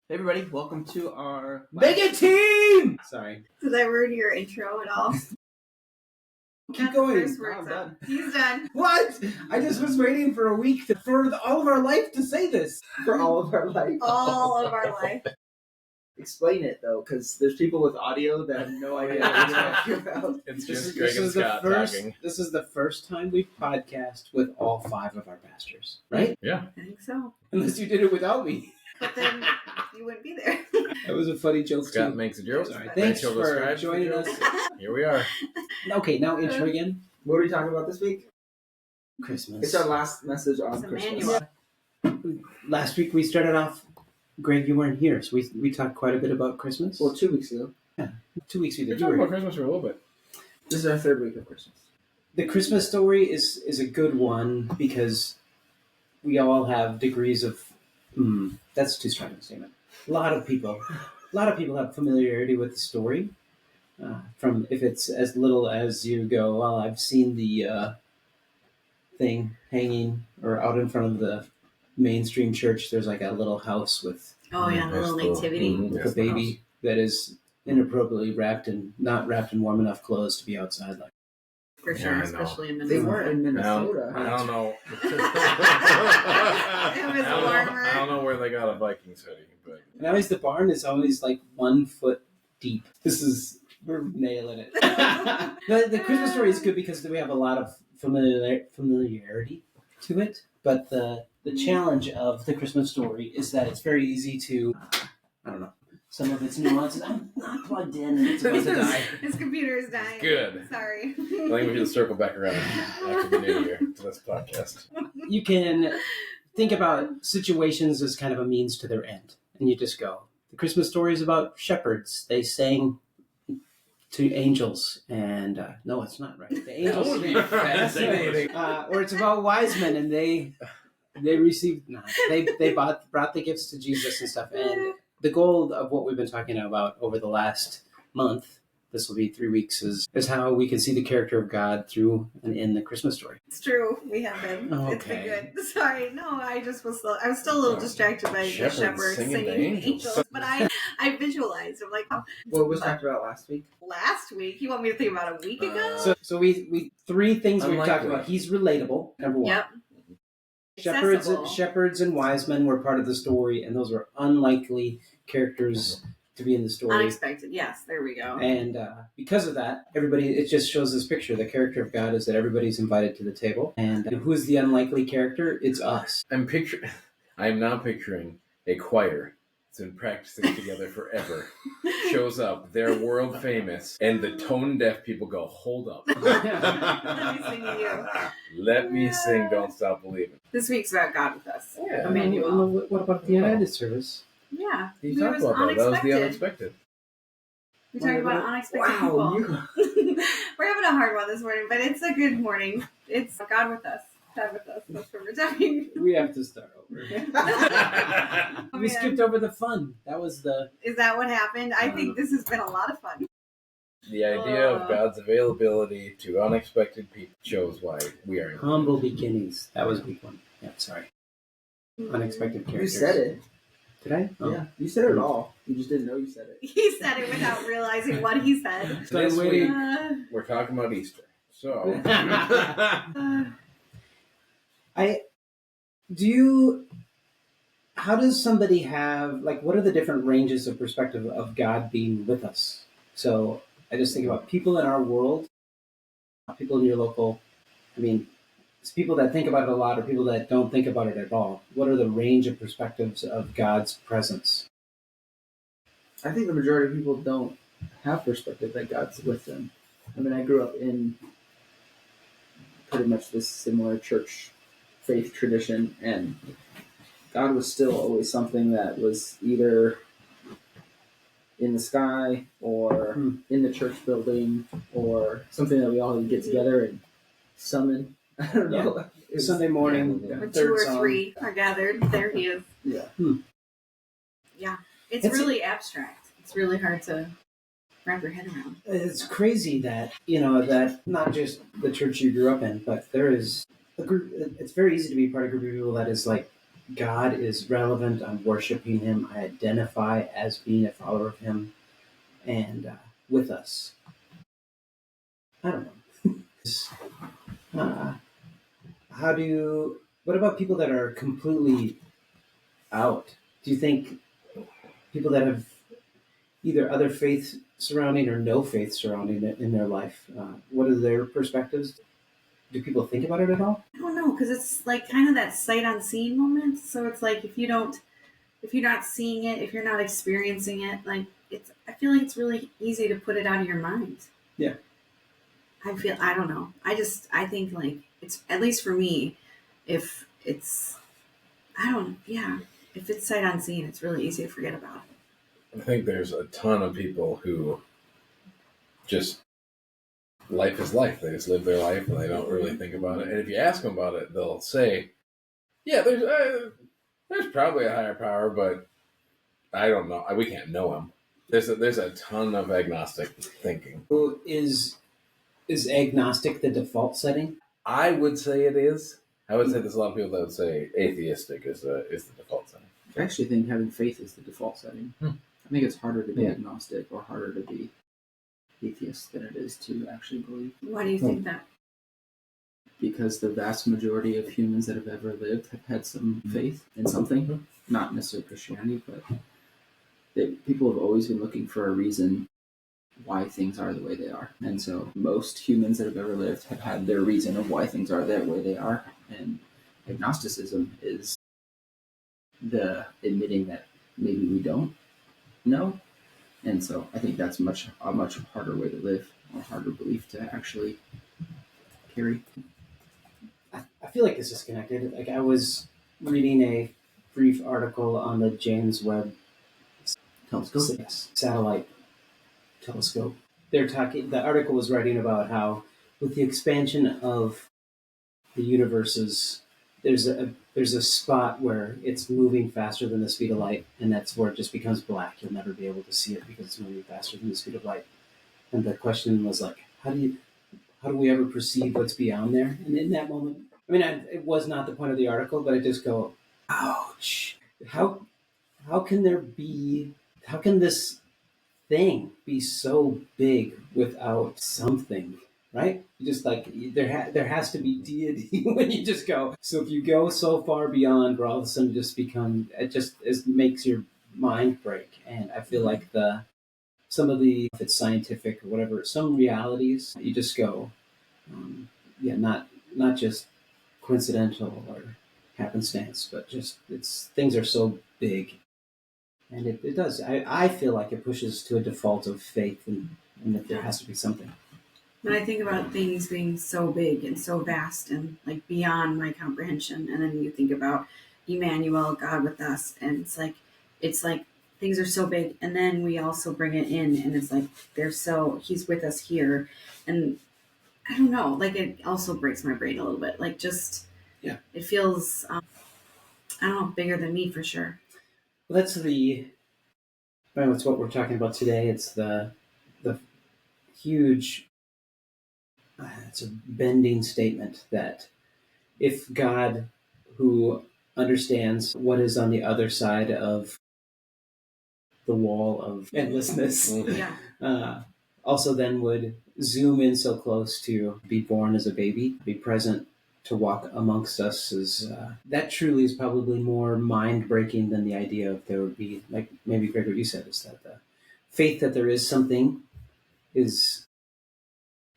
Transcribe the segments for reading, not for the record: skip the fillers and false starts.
Hey everybody, welcome to our Mega Team! Sorry. Did I ruin your intro at all? Keep going. I'm done. He's done. What? I just was waiting for a week for all of our life to say this. For all of our life. All of our life. Explain it though, because there's people with audio that have no idea what we're talking about. It's This just is, Greg this and is the Scott first. talking. This is the first time we've podcast with all 5 of our pastors, right? Yeah. I think so. Unless you did it without me. But then you wouldn't be there. That was a funny joke Scott too. makes a joke. Sorry. Thanks Rachel for describes the joining joke. us. Here we are. Okay, now intro again. What are we talking about this week? Christmas. It's our last message on It's Christmas. Emmanuel. Last week we started off. Greg, you weren't here, so we talked quite a bit about Christmas. Well, 2 weeks ago. 2 weeks we We did. talked You were about Christmas for a little bit. This is our 3rd week of Christmas. The Christmas story is a good one because we all have degrees of. That's too strong a statement. A lot of people have familiarity with the story. From if it's as little as you go, well, I've seen the thing hanging or out in front of the mainstream church. There's like a little house with Oh yeah, the little nativity. a baby that is inappropriately not wrapped in warm enough clothes to be outside. Like. For sure, Yeah, I know. especially in They Minnesota. weren't in Minnesota. I don't know. It was warmer. I don't know where they got a Vikings hoodie, but And always the barn is always like 1 foot deep. We're nailing it. The Christmas story is good because we have a lot of familiarity to it. But the challenge of the Christmas story is that it's very easy to, I don't know, some of its nuances. I'm not plugged in and it's about to die. His computer is dying. Good. Sorry. I think we should circle back around after the new year to this podcast. You can think about situations as kind of a means to their end. And you just go, the Christmas story is about shepherds. They sang to angels, and no, it's not right. The angels, That would be fascinating. or it's about wise men, and they received they brought the gifts to Jesus and stuff. And the goal of what we've been talking about over the last month, this will be 3 weeks, is how we can see the character of God through and in the Christmas story. It's true. We have been. It's been good. Sorry. No, I was still a little distracted by the shepherds singing the angels. But I visualized. I'm like, oh. What was talked about last week? Last week? You want me to think about a week ago? So we 3 things we've talked Unlikely. about. He's relatable, number 1. Yep. Accessible. Shepherds and wise men were part of the story, and those were unlikely characters to be in the story. Unexpected. Yes, there we go. And because of that, it just shows this picture. The character of God is that everybody's invited to the table. And who's the unlikely character? It's us. I am now picturing a choir that's been practicing together forever. Shows up, they're world famous, and the tone deaf people go, hold up. Let me sing to you. Let me sing Don't Stop Believing. This week's about God with us. Yeah. Emmanuel. What about the United Service? Yeah. You talked about that. That was the unexpected. We talked about unexpected Wow, people. We're having a hard one this morning, but it's a good morning. It's God with us. God with us. That's what we're talking. We have to start over. We skipped over the fun. That was the... Is that what happened? I think this has been a lot of fun. The idea of God's availability to unexpected people shows why we are in Humble beginnings. That was week 1. Yeah, sorry. Unexpected You characters. said it. Did I? Oh. Yeah, you said it all. You just didn't know you said it. He said it without realizing what he said. This Wait. week, Uh, we're talking about Easter. So, How does somebody have, what are the different ranges of perspective of God being with us? So I just think about people in our world, people in your local, it's people that think about it a lot or people that don't think about it at all. What are the range of perspectives of God's presence? I think the majority of people don't have perspective that God's with them. I grew up in pretty much this similar church faith tradition, and God was still always something that was either in the sky or in the church building or something that we all would get together and summon. I don't know. Yeah. Sunday morning, When 2 third or song. 3 are gathered, there he is. Yeah. Yeah. It's really abstract. It's really hard to wrap your head around. It's crazy that, that not just the church you grew up in, but there is a group, it's very easy to be part of a group of people that is God is relevant. I'm worshiping Him. I identify as being a follower of Him, and with us. I don't know. What about people that are completely out? Do you think people that have either other faith surrounding or no faith surrounding it in their life, what are their perspectives? Do people think about it at all? I don't know, because it's like kind of that sight unseen moment. So it's like if you're not seeing it, if you're not experiencing it, like I feel like it's really easy to put it out of your mind. Yeah. I don't know. I think like it's, at least for me, if it's, if it's sight unseen, it's really easy to forget about it. I think there's a ton of people who just, life is life. They just live their life and they don't really think about it. And if you ask them about it, they'll say, yeah, there's probably a higher power, but I don't know. We can't know him. There's a ton of agnostic thinking. So is agnostic the default setting? I would say it is. I would say there's a lot of people that would say atheistic is the default setting. I actually think having faith is the default setting. I think it's harder to be agnostic or harder to be atheist than it is to actually believe. Why do you think that? Because the vast majority of humans that have ever lived have had some faith in something, not necessarily Christianity, but people have always been looking for a reason why things are the way they are. And so most humans that have ever lived have had their reason of why things are the way they are. And agnosticism is the admitting that maybe we don't know. And so I think that's a much harder way to live, or harder belief to actually carry. I feel like this is connected. Like I was reading a brief article on the James Webb Telescope? Yes, satellite telescope. The article was writing about how with the expansion of the universes, there's a spot where it's moving faster than the speed of light, and that's where it just becomes black. You'll never be able to see it because it's moving faster than the speed of light. And the question was like, how do we ever perceive what's beyond there? And in that moment, I mean, it was not the point of the article, but I just go, ouch! How can this thing be so big without something? Right? Just like there has to be deity when you just go. So if you go so far beyond, where all of a sudden it makes your mind break. And I feel like if it's scientific or whatever, some realities you just go, not just coincidental or happenstance, but just things are so big, and it does. I feel like it pushes to a default of faith, and that there has to be something. When I think about things being so big and so vast and like beyond my comprehension, and then you think about Emmanuel, God with us, and it's like things are so big, and then we also bring it in, and it's like He's with us here, and I don't know, like it also breaks my brain a little bit, like just it feels I don't know, bigger than me for sure. Well, that's what we're talking about today. It's the huge. It's a bending statement that if God, who understands what is on the other side of the wall of endlessness, also then would zoom in so close to be born as a baby, be present to walk amongst us, that truly is probably more mind-breaking than the idea of there would be, like maybe Greg, what you said, is that the faith that there is something is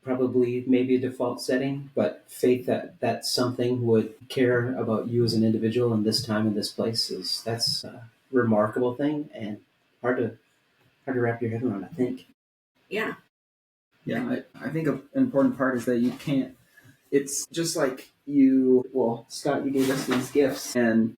probably maybe a default setting, but faith that something would care about you as an individual in this time and this place that's a remarkable thing, and hard to wrap your head around, I think. Yeah. Yeah, I think an important part is that you can't. It's just like Scott, you gave us these gifts, and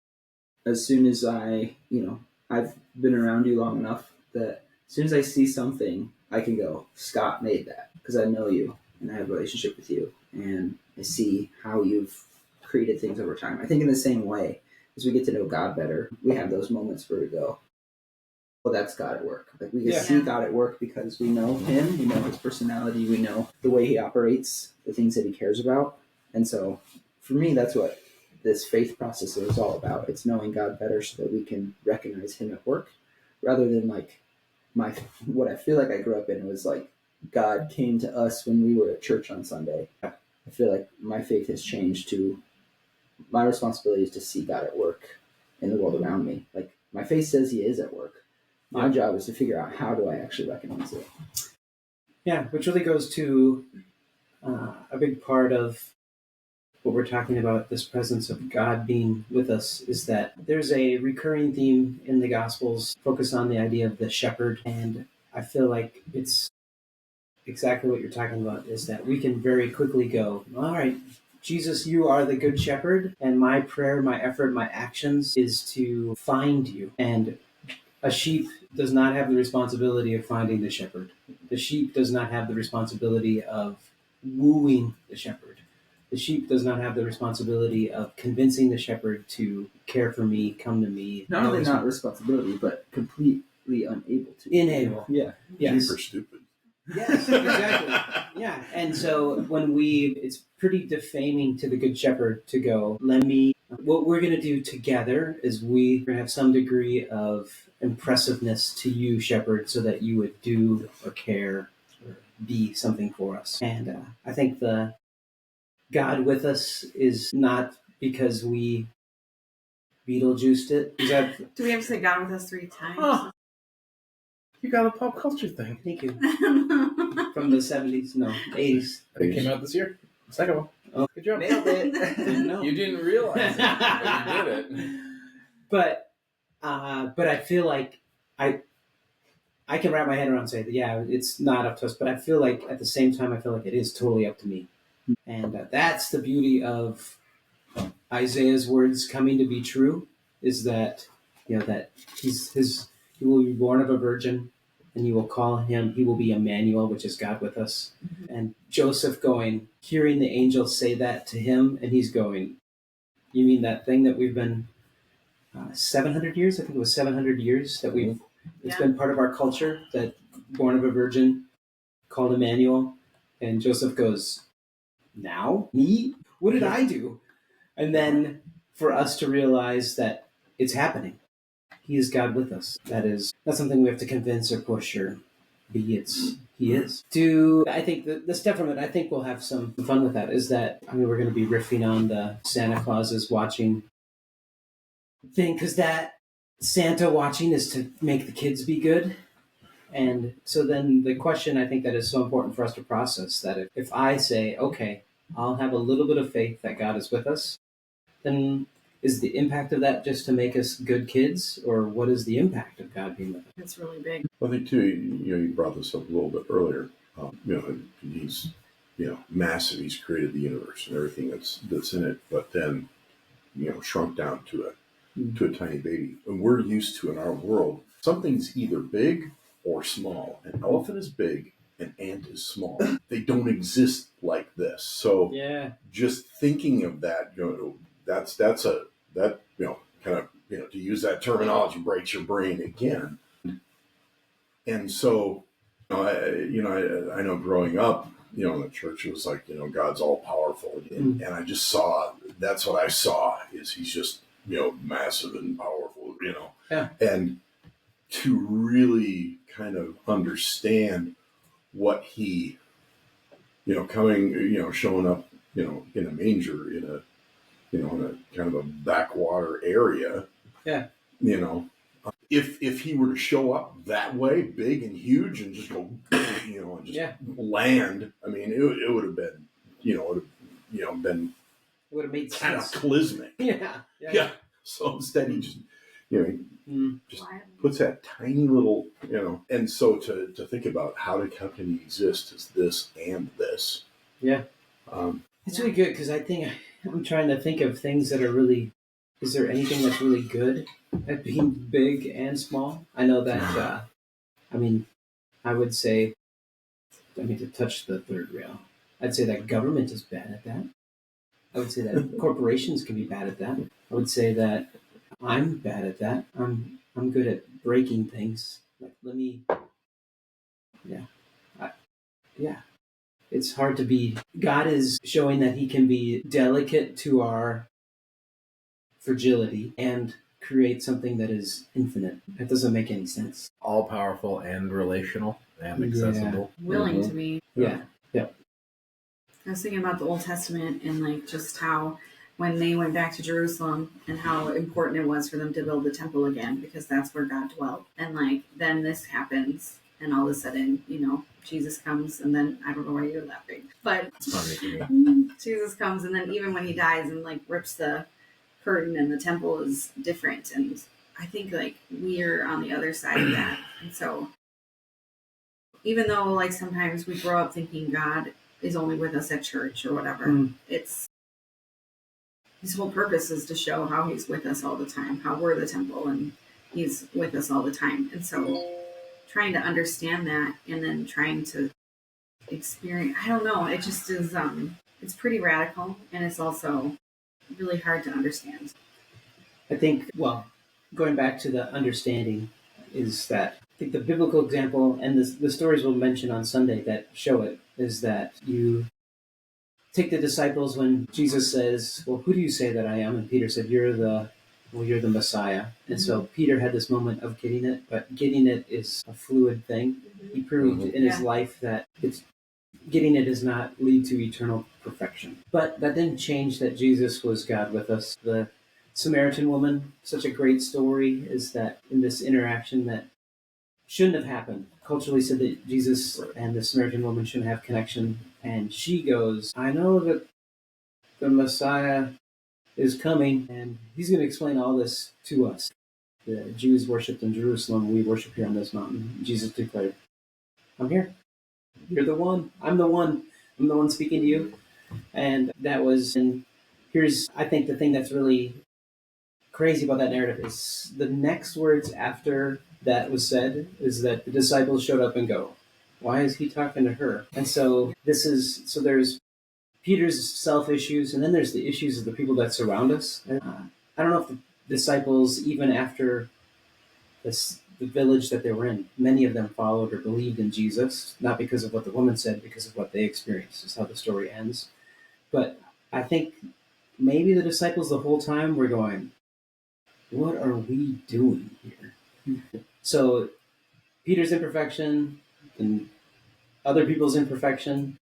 as soon as I've been around you long enough that as soon as I see something, I can go, Scott made that, because I know you and I have a relationship with you, and I see how you've created things over time. I think in the same way, as we get to know God better, we have those moments where we go, well, that's God at work. Like we can see God at work because we know him, we know his personality, we know the way he operates, the things that he cares about. And so for me, that's what this faith process is all about. It's knowing God better so that we can recognize Him at work, rather than like what I feel like I grew up in was like God came to us when we were at church on Sunday. I feel like my faith has changed to my responsibility is to see God at work in the world around me. Like my faith says He is at work. My job is to figure out how do I actually recognize it. Yeah, which really goes to a big part of what we're talking about, this presence of God being with us, is that there's a recurring theme in the Gospels focused on the idea of the shepherd. And I feel like it's exactly what you're talking about, is that we can very quickly go, all right, Jesus, you are the good shepherd, and my prayer, my effort, my actions is to find you. And a sheep does not have the responsibility of finding the shepherd. The sheep does not have the responsibility of wooing the shepherd. The sheep does not have the responsibility of convincing the shepherd to care for me, come to me. Not only not responsibility, but completely unable to. Unable. Yeah. Yes. Sheep are stupid. Yes, exactly. Yeah. And so it's pretty defaming to the good shepherd to go, what we're going to do together is we're going to have some degree of impressiveness to you, shepherd, so that you would do or care or be something for us. And I think the God with us is not because we Beetlejuiced it. Do we have to say God with us 3 times? Huh. You got a pop culture thing. Thank you. From the 70s, no, 80s. It came out this year. Second one. Oh, good job. Nailed it. No. You didn't realize it, but you did it. But I feel like I can wrap my head around and say that, yeah, it's not up to us. But I feel like at the same time, I feel like it is totally up to me. And that's the beauty of Isaiah's words coming to be true, is that, that he will be born of a virgin, and you will call him, he will be Emmanuel, which is God with us. Mm-hmm. And Joseph hearing the angel say that to him, and he's going, you mean that thing that we've been 700 years? I think it was 700 years that it's been part of our culture, that born of a virgin, called Emmanuel. And Joseph goes, now? Me? What did I do? And then for us to realize that it's happening. He is God with us. That is not something we have to convince or push or be. He is. I think the step from it, I think we'll have some fun with that, is that, we're going to be riffing on the Santa Claus is watching thing, because that Santa watching is to make the kids be good. And so then the question, I think, that is so important for us to process, that if I say, okay, I'll have a little bit of faith that God is with us, then is the impact of that just to make us good kids, or what is the impact of God being with us? It's really big. Well, I think too, you brought this up a little bit earlier. He's, massive. He's created the universe and everything that's in it, but then, shrunk down to a tiny baby. And we're used to, in our world, something's either big or small. An elephant is big, an ant is small. They don't exist like this. So just thinking of that, to use that terminology, breaks your brain again. And so, I know growing up, in the church, it was like, God's all powerful. And I just that's what I saw, is he's just, massive and powerful, Yeah. And to really kind of understand what he, showing up, in a manger, in a kind of a backwater area. Yeah. If he were to show up that way, big and huge, and just go, and just land, it would have been, been it would have made sense. Cataclysmic. Yeah. So instead, he just, just puts that tiny little, and so to think about how can he exist as this and this. Yeah. It's really good, because I think I'm trying to think of things that are really. Is there anything that's really good at being big and small? I know that. I would say. To touch the third rail, I'd say that government is bad at that. I would say that corporations can be bad at that. I would say that I'm bad at that. I'm good at breaking things. It's hard to be. God is showing that he can be delicate to our fragility and create something that is infinite. That doesn't make any sense. All powerful and relational and Yeah. accessible. Willing Mhm. to be. Yeah. I was thinking about the Old Testament and like just how when they went back to Jerusalem and how important it was for them to build the temple again because that's where God dwelt. And like then this happens and all of a sudden, Jesus comes and then I don't know why you're laughing. But It's funny to me. Jesus comes and then even when he dies and like rips the curtain and the temple is different. And I think like we're on the other side of that. And so even though like sometimes we grow up thinking God is only with us at church or whatever, it's his whole purpose is to show how he's with us all the time, how we're the temple and he's with us all the time. And so trying to understand that and then trying to experience, I don't know, it just is, it's pretty radical and it's also really hard to understand. I think, well, going back to the understanding is that I think the biblical example and the stories we'll mention on Sunday that show it is that you take the disciples when Jesus says, well, who do you say that I am? And Peter said, you're the Messiah. And so Peter had this moment of getting it, but getting it is a fluid thing. He proved in his life that getting it does not lead to eternal perfection. But that didn't change that Jesus was God with us. The Samaritan woman, such a great story, is that in this interaction that shouldn't have happened. Culturally said that Jesus and the Samaritan woman shouldn't have connection. And she goes, I know that the Messiah is coming and he's going to explain all this to us. The Jews worshipped in Jerusalem. We worship here on this mountain. Jesus declared, I'm here. You're the one. I'm the one. I'm the one speaking to you. And that was, and here's, I think the thing that's really crazy about that narrative is the next words after that was said is that the disciples showed up and go, why is he talking to her? And so there's Peter's self issues, and then there's the issues of the people that surround us. I don't know if the disciples, even after the village that they were in, many of them followed or believed in Jesus, not because of what the woman said, because of what they experienced, is how the story ends. But I think maybe the disciples the whole time were going, what are we doing here? So Peter's imperfection and other people's imperfection,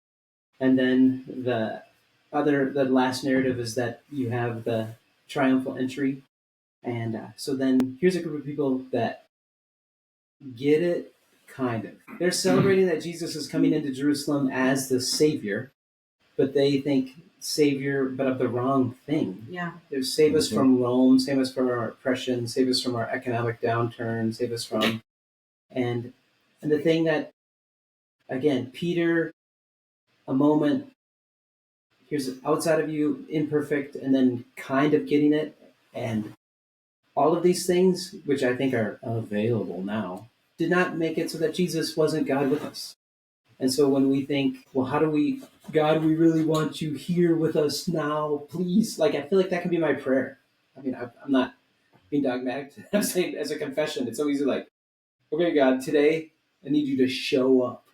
and then the last narrative is that you have the triumphal entry, and so then here's a group of people that get it, kind of. They're celebrating that Jesus is coming into Jerusalem as the Savior, but they think Savior, but of the wrong thing. Yeah. They save us from Rome, save us from our oppression, save us from our economic downturn, save us from, and the thing that, again, Peter, a moment, here's outside of you, imperfect, and then kind of getting it, and all of these things, which I think are available now, did not make it so that Jesus wasn't God with us. And so when we think, well, how do we, God, we really want you here with us now, please. Like, I feel like that can be my prayer. I mean, I'm not being dogmatic. I'm saying as a confession, it's so easy like, okay, God, today I need you to show up.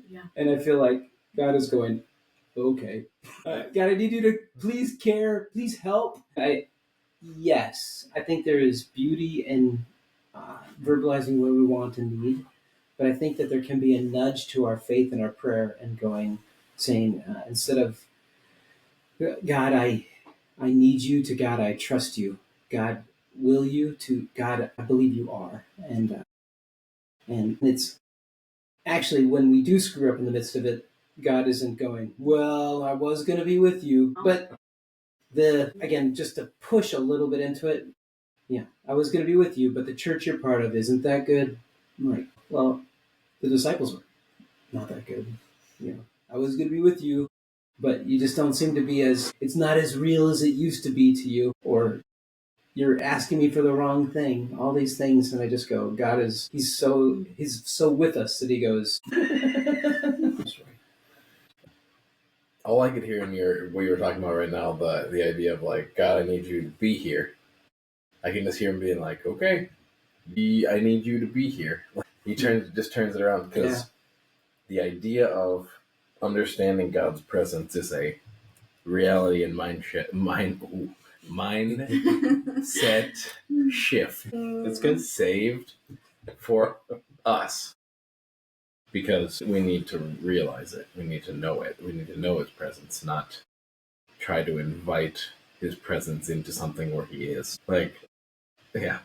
Yeah. And I feel like God is going, okay. God, I need you to please care, please help. Yes, I think there is beauty in verbalizing what we want and need. But I think that there can be a nudge to our faith and our prayer and saying, instead of, God, I need you, to God, I trust you. God, will you, to God, I believe you are. And it's actually, when we do screw up in the midst of it, God isn't going, well, I was going to be with you. But again, just to push a little bit into it, yeah, I was going to be with you, but the church you're part of isn't that good. I'm like, well, the disciples were not that good. I was going to be with you, but you just don't seem to be it's not as real as it used to be to you, or you're asking me for the wrong thing, all these things. And I just go, God he's so with us that he goes. All I could hear in what you were talking about right now, the idea of like, God, I need you to be here. I can just hear him being like, okay, I need you to be here. He just turns it around, because the idea of understanding God's presence is a reality in mindset shift. That's good. Saved for us. Because we need to realize it. We need to know it. We need to know his presence, not try to invite his presence into something where he is. Like, yeah.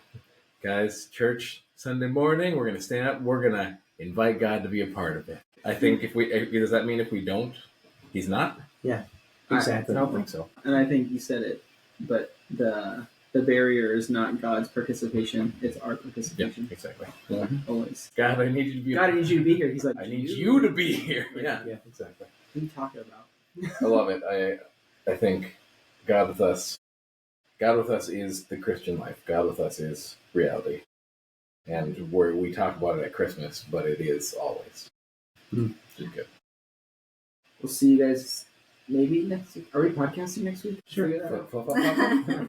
Guys, church Sunday morning, we're going to stand up. We're going to invite God to be a part of it. I think does that mean if we don't, he's not? Exactly. I don't think so. And I think you said it, but the barrier is not God's participation; it's our Yeah, participation. exactly. Always. God, I need you to be. God, I need you to be here. He's like, I need you to be here. Yeah, exactly. What are you talking about? I love it. I think God with us is the Christian life. God with us is reality, and we talk about it at Christmas, but it is always. It's good. We'll see you guys maybe next week. Are we podcasting next week? Sure. Figure that out.